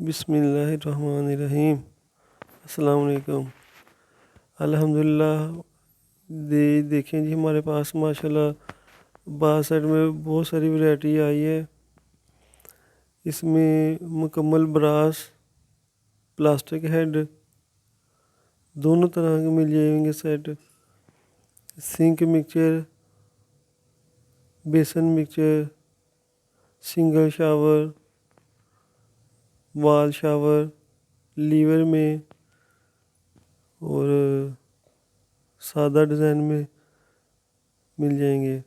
بسم اللہ الرحمن الرحیم۔ السلام علیکم۔ الحمدللہ دیکھیں جی، ہمارے پاس ماشاءاللہ بار سیٹ میں بہت ساری ورائٹی آئی ہے۔ اس میں مکمل براس، پلاسٹک ہیڈ دونوں طرح کے مل جائیں گے سیٹ، سنک مکسچر، بیسن مکسچر، سنگل شاور، وال شاور، لیور میں اور سادہ ڈیزائن میں مل جائیں گے۔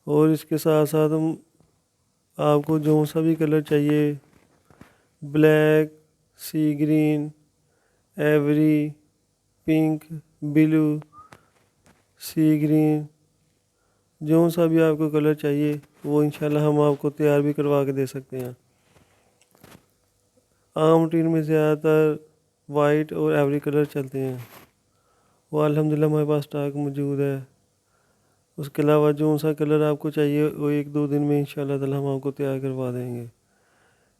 اور اس کے ساتھ ساتھ آپ کو جو سا بھی کلر چاہیے، بلیک، سی گرین، ایوری، پنک، بلو، سی گرین، جو سا بھی آپ کو کلر چاہیے وہ انشاءاللہ ہم آپ کو تیار بھی کروا کے دے سکتے ہیں۔ عام روٹین میں زیادہ تر وائٹ اور ایوری کلر چلتے ہیں، وہ الحمدللہ ہمارے پاس اسٹاک موجود ہے۔ اس کے علاوہ جو سا کلر آپ کو چاہیے وہ 1-2 دن میں انشاءاللہ تعالی ہم آپ کو تیار کروا دیں گے۔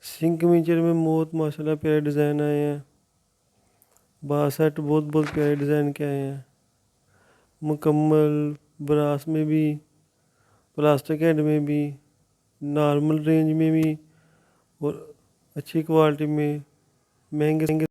سنک مکسچر میں بہت ماشاءاللہ پیارے ڈیزائن آئے ہیں، بار سیٹ بہت پیارے ڈیزائن کے آئے ہیں، مکمل براس میں بھی، پلاسٹک ہیڈ میں بھی، نارمل رینج میں بھی اور اچھی کوالٹی میں، مہنگے